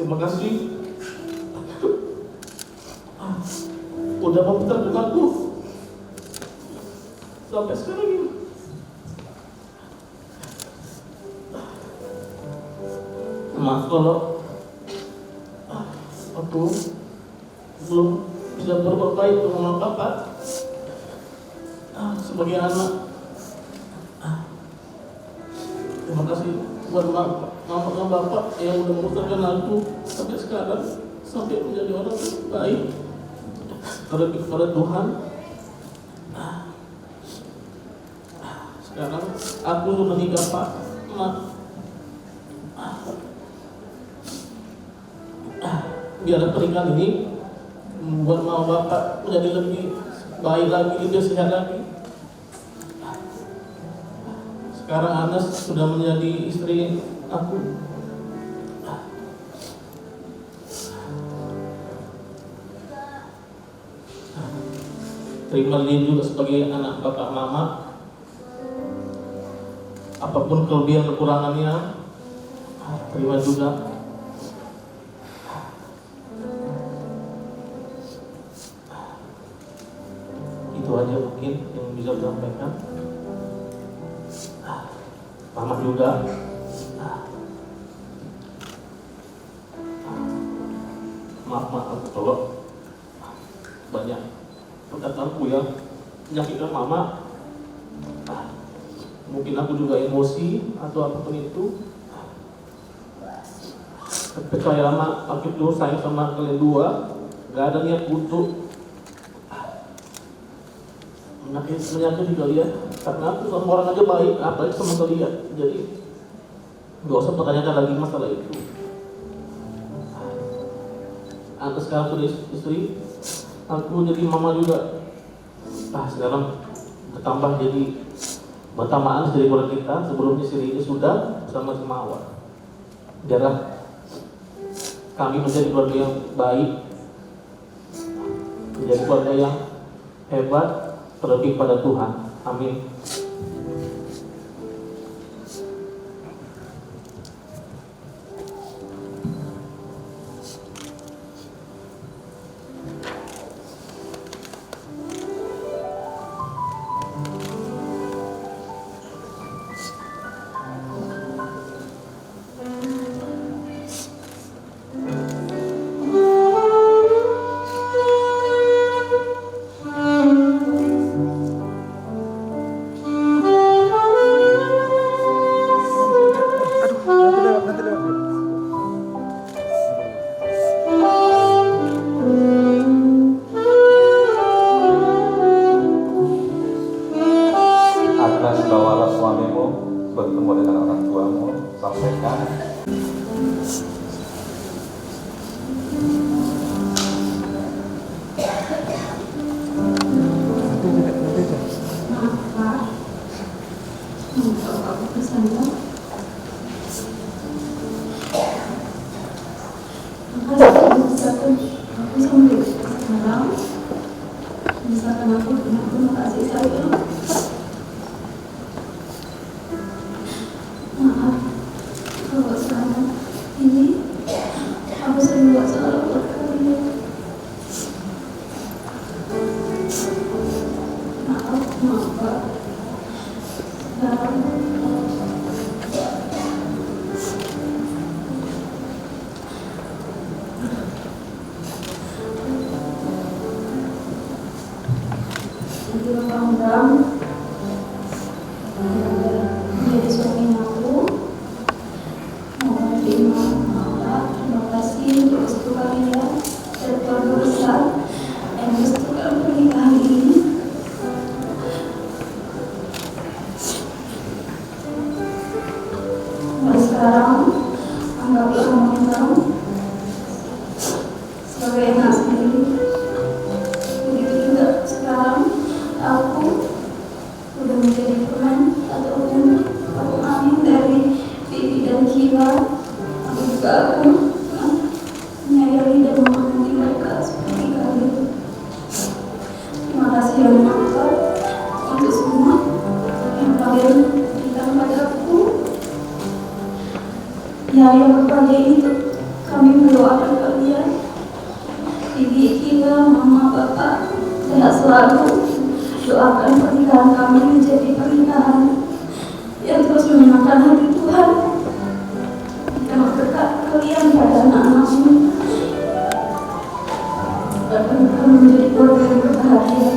Speaker 5: Terima kasih udah memutar denganku sampai sekarang ini. Maaf kalau aku belum bisa berbuat baik untuk mama papa sebagai anak. Terima kasih buat mama dan bapak yang udah membesarkan aku sampai sekarang, sampai menjadi orang yang baik kepada Tuhan. Sekarang aku sudah menikah Pak, Mak. Biar pernikahan ini membuat mama bapak menjadi lebih baik lagi, lebih sehat lagi. Sekarang Anas sudah menjadi istri aku. Terima dia juga sebagai anak bapak mama. Apapun kelebihan kekurangannya, terima juga. Itu aja mungkin yang bisa disampaikan. Mama juga. Maaf kalau banyak perkataanku yang menyakitkan mama. Mungkin aku juga emosi atau apapun itu. Percaya sama aku itu sayang sama kalian dua, gak ada niat untuk menyakiti kalian, karena aku sama orang aja baik, apalagi sama kalian. Jadi gak usah pertanyakan lagi masalah itu. Aku sekarang sudah istri, aku jadi mama juga. Sekarang bertambah jadi bertamaan dari keluarga kita. Sebelumnya Siri ini sudah bersama Mawar. Biarlah kami menjadi keluarga yang baik, menjadi keluarga yang hebat, terlebih pada Tuhan. Amin.
Speaker 4: orang tuamu, sampaikan.
Speaker 3: Maaf Pak, kalau aku kesana. Makasih misalkan aku sampai sekarang, misalkan aku dengan terima kasih saya. Maaf kalau selama ini aku sering buat salah buat kalian. Maaf Pak. Sekarang jadi Bang menjadi suami aku. Mohon maaf, terima kasih untuk restu kalian dan keluarga besar yang merestukan pernikahan ini. Mulai sekarang, anggaplah Bang sebagai anak sendiri. Begitu juga sekarang, aku udah menjadi teman ataupun amin dari Bibi dan Kiwa. Aku juga menyayangi dan menghormati mereka seperti kalian. Terima kasih yang maha untuk semua yang kalian berikan padaku. Ya, yang berbahagia itu kami mendoakan kalian, Bibi, Kiwa, Mama, Bapak, sehat selalu. Doakan pernikahan kami menjadi pernikahan yang terus menyenangkan hati Tuhan. Yang berkat kalian pada anak-anakmu dan pernikahan menjadi keluarga yang berbahagia.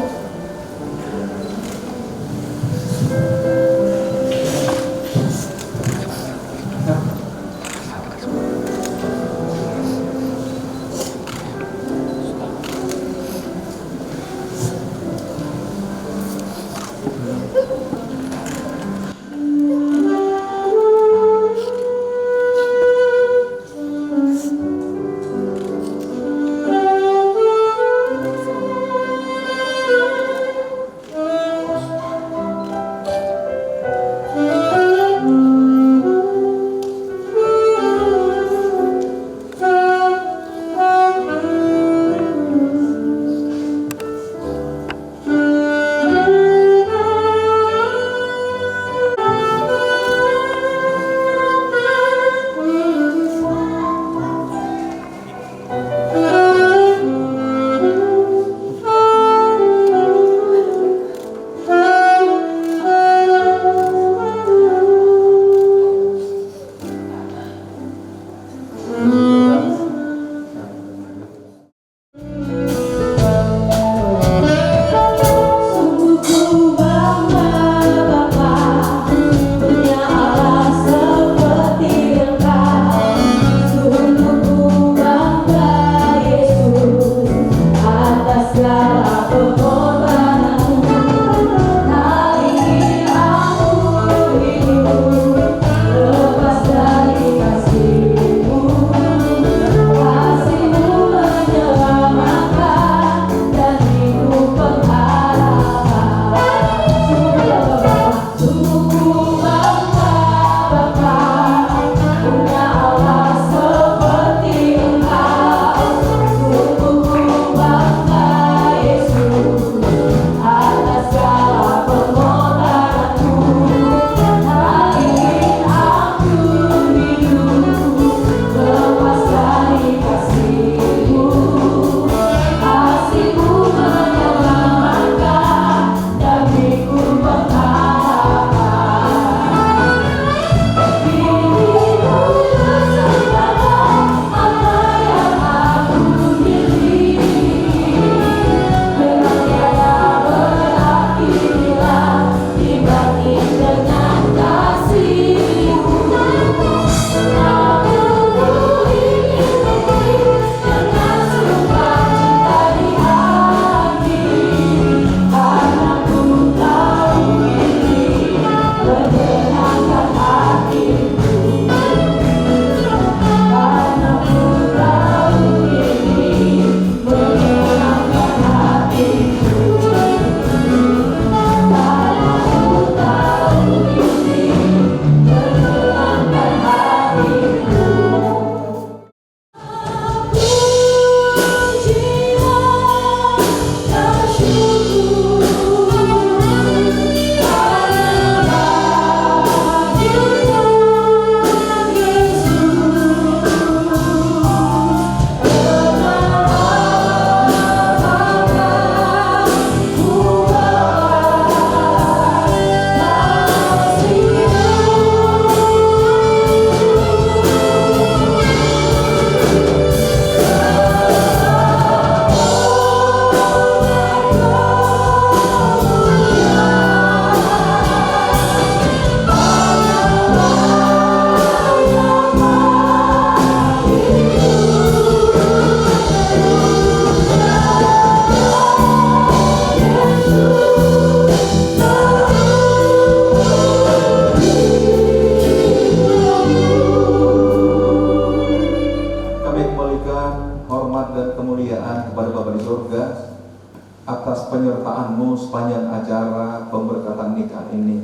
Speaker 4: penyertaan-Mu sepanjang acara pemberkatan nikah ini.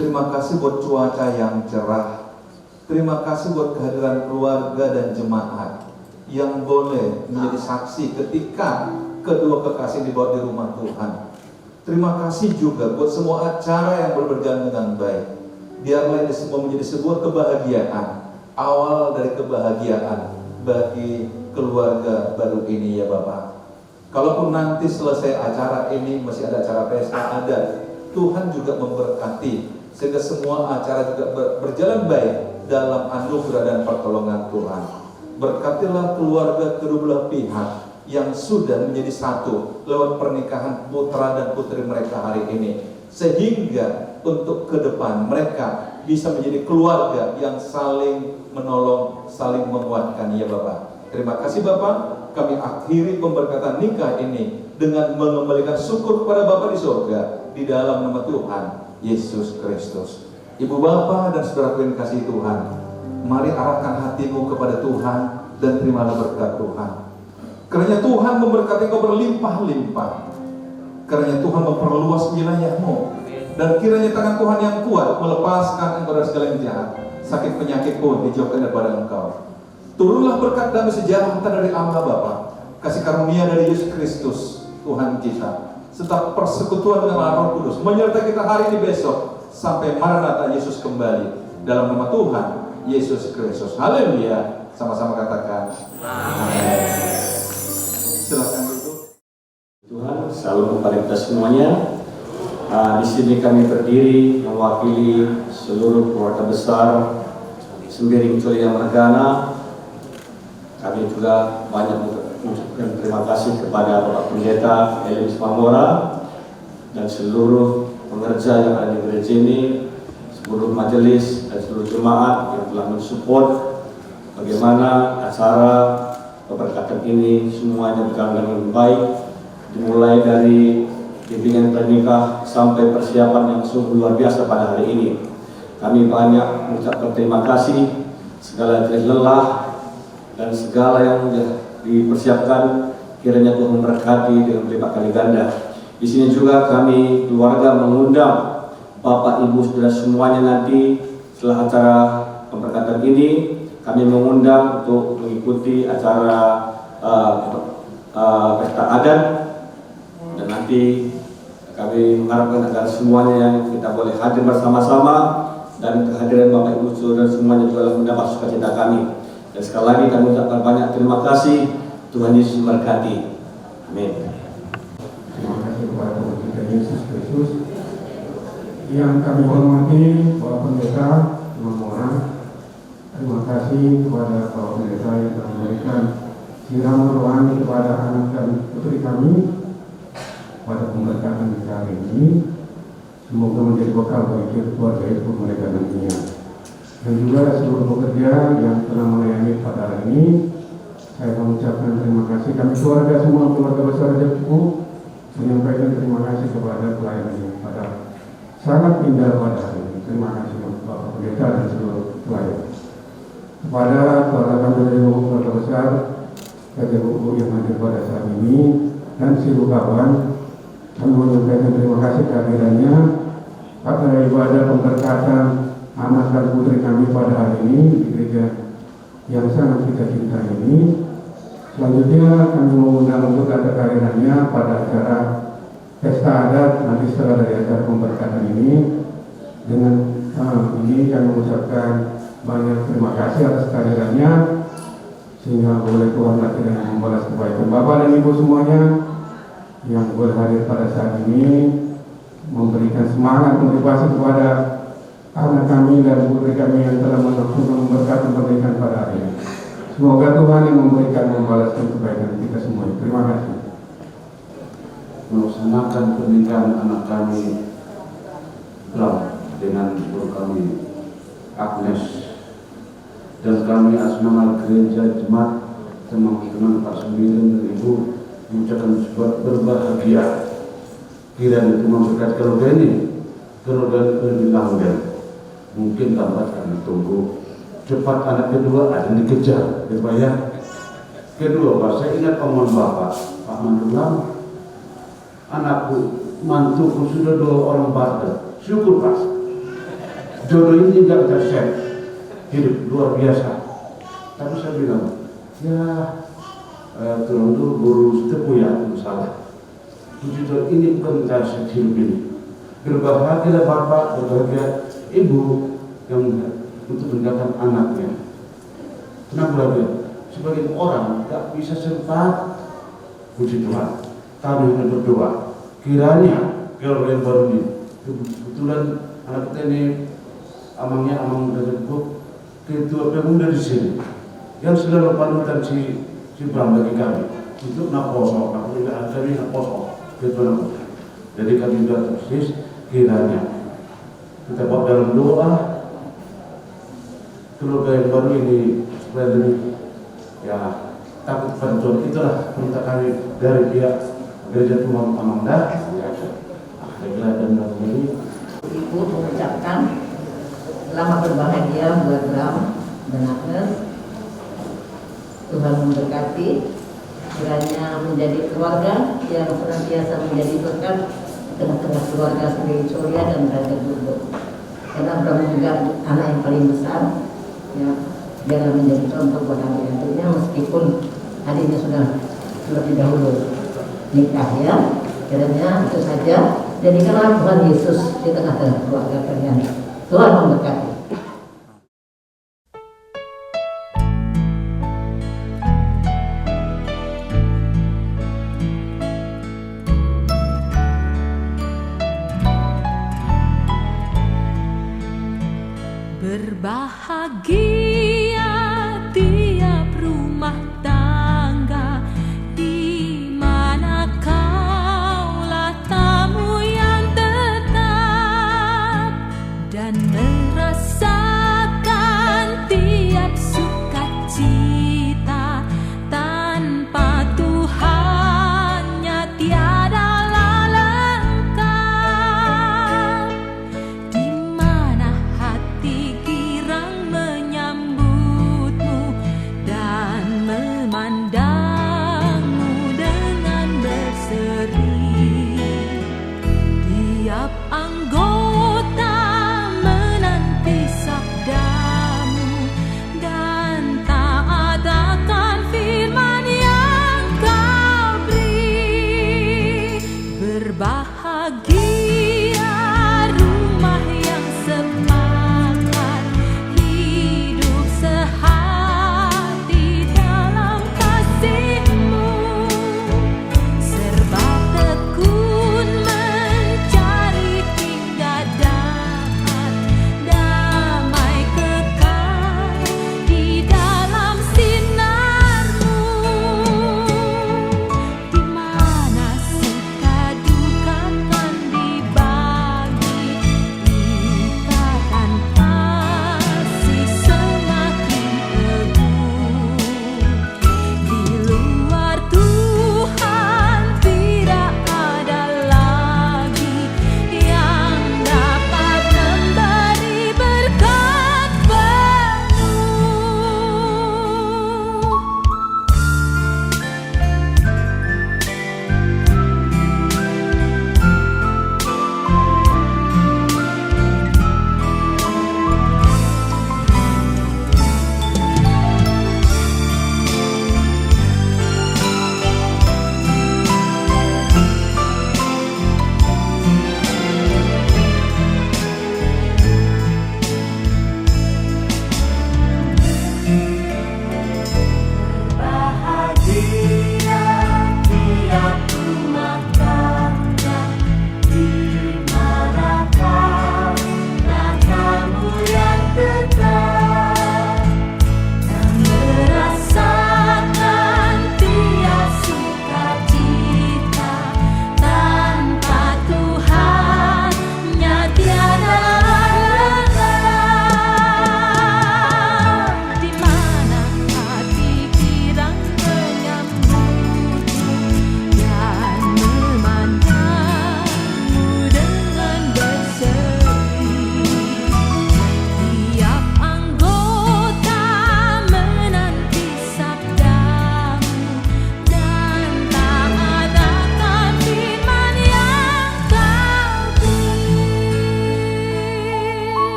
Speaker 4: Terima kasih buat cuaca yang cerah. Terima kasih buat kehadiran keluarga dan jemaat yang boleh menjadi saksi ketika kedua kekasih dibawa di rumah Tuhan. Terima kasih juga buat semua acara yang berjalan dengan baik. Biarlah ini semua menjadi sebuah kebahagiaan, awal dari kebahagiaan bagi keluarga baru ini ya Bapak. Kalaupun nanti selesai acara ini masih ada acara pesta adat, Tuhan juga memberkati sehingga semua acara juga berjalan baik dalam anugerah dan pertolongan Tuhan. Berkatilah keluarga kedua belah pihak yang sudah menjadi satu lewat pernikahan putra dan putri mereka hari ini, sehingga untuk ke depan mereka bisa menjadi keluarga yang saling menolong, saling menguatkan ya Bapak. Terima kasih Bapak. Kami akhiri pemberkatan nikah ini dengan mengembalikan syukur kepada Bapa di surga di dalam nama Tuhan Yesus Kristus. Ibu Bapa dan saudaraku yang kasih Tuhan, mari arahkan hatimu kepada Tuhan dan terimalah berkat Tuhan. Karena Tuhan memberkati kau berlimpah-limpah. Karena Tuhan memperluas wilayahmu. Dan kiranya tangan Tuhan yang kuat melepaskan engkau dari segala yang jahat. Sakit penyakit pun dijauhkan daripada engkau. Turunlah berkat damai sejahtera dari Allah Bapa, kasih karunia dari Yesus Kristus Tuhan kita, serta persekutuan dengan Roh Kudus menyertai kita hari ini besok sampai Maranatha Yesus kembali. Dalam nama Tuhan Yesus Kristus. Haleluya. Sama-sama katakan amin. Silakan duduk.
Speaker 8: Tuhan, salam kepada kita semuanya. Di sini kami berdiri mewakili seluruh keluarga besar Sembiring Culia Margana. Kami juga banyak mengucapkan terima kasih kepada Bapak Pendeta Elimus Mamora dan seluruh pengerja yang ada di gereja ini, seluruh majelis dan seluruh jemaat yang telah mensupport bagaimana acara pemberkatan ini semuanya berjalan dengan baik, dimulai dari bimbingan pernikah sampai persiapan yang sungguh luar biasa pada hari ini. Kami banyak mengucapkan terima kasih, segala lelah dan segala yang sudah dipersiapkan kiranya Tuhan memberkati dengan berlipat kali ganda. Di sini juga kami keluarga mengundang Bapak Ibu saudara semuanya nanti setelah acara pemberkatan ini kami mengundang untuk mengikuti acara pesta adat, dan nanti kami mengharapkan agar semuanya yang kita boleh hadir bersama-sama dan kehadiran Bapak Ibu saudara semuanya juga mendapat sukacita kami. Dan sekali lagi kami ucapkan banyak terima kasih. Tuhan Yesus memberkati. Amin.
Speaker 9: Terima kasih kepada Tuhan kita Yesus Kristus. Yang kami hormati Bapak Pendeta Mamora. Terima kasih kepada Bapak Pendeta yang telah memberikan siraman rohani kepada anak dan putri kami pada pemberkatan nikah ini. Semoga menjadi bekal bagi keluarga itu mereka nantinya. Dan juga seluruh pekerja yang telah melayani pada hari ini, saya mengucapkan terima kasih. Kami keluarga semua, keluarga besar Jepku, menyampaikan terima kasih kepada pelayanan yang pada sangat indah pada hari ini. Terima kasih Bapak Pendeta dan seluruh pelayan. Kepada keluarga kami dari keluarga besar, kakek buku yang hadir pada saat ini, dan seluruh kawan, kami menyampaikan terima kasih kehadirannya pada ibadah pemberkatan anak dan putri kami pada hari ini di gereja yang sangat kita cintai ini. Selanjutnya kami mengundang untuk ada kehadirannya pada acara pesta adat nanti setelah dari acara pemberkatan ini. Dengan ini kami mengucapkan banyak terima kasih atas kehadirannya, sehingga boleh Tuhan nanti dengan membalas kebaikan Bapak dan Ibu semuanya yang boleh hadir pada saat ini, memberikan semangat motivasi kepada anak kami dan putri kami yang telah memberkati pernikahan pada hari ini. Semoga Tuhan yang memberikan membalaskan kebaikan kita semua. Terima kasih.
Speaker 10: Melaksanakan pernikahan anak kami Bram dengan guru kami Agnes, dan kami atas nama gereja jemaat teman-teman Pak Sembilan dan Ibu mengucapkan berbahagia. Kiranya Tuhan memberkati keluarga ini, keluarga lebih langgeng. Mungkin lambat kami tunggu. Cepat anak kedua ada yang dikejar, ya. Kedua, Pak, saya ingat omongan Bapak, Pak Mandulang, anakku, mantuku sudah 2 orang barter. Syukur Pak. Jodoh ini tidak terset, hidup luar biasa. Tapi saya bilang, ya Tuhan itu guru tepu ya salah. Puji Tuhan, ini bukan terset hidup ini. Berbahagialah Bapak, berbahagia Ibu yang untuk meninggalkan anaknya. Kenapa lagi? Sebagai orang tak bisa sempat. Puji Tuhan, kami hanya berdoa. Kiranya keluarga yang baru ini, kebetulan anak kita ini amangnya amang dari ketua pemuda di sini, yang selalu panutan si Bram bagi kami untuk naposo, kami naposo ketua naposo. Jadi kami sudah tersis, kiranya kita bawa dalam doa keluarga yang baru ini supaya lebih ya takut pada Tuhan. Itulah perintah kami dari pihak Gereja Tuhan Amanda.
Speaker 11: Ibu mengucapkan selamat berbahagia buat Bram dan Agnes. Tuhan memberkati, kiranya menjadi keluarga yang senantiasa menjadi berkat tengah-tengah keluarga spiritualnya dan derajat duduk. Karena Bram juga anak yang paling besar, ya, biarlah menjadi contoh buat adik-adiknya meskipun adiknya sudah lebih dahulu nikah ya. Kiranya itu saja. Jadikanlah Tuhan Yesus di tengah-tengah keluarga kalian. Tuhan memberkati.
Speaker 2: Berbahagia tiap rumah tangga di mana kaulah tamu yang tetap dan merasakan tiap sukacita. Tanpa Tuhannya tiadalah lengkap, di mana hati girang menyambut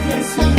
Speaker 1: Yesus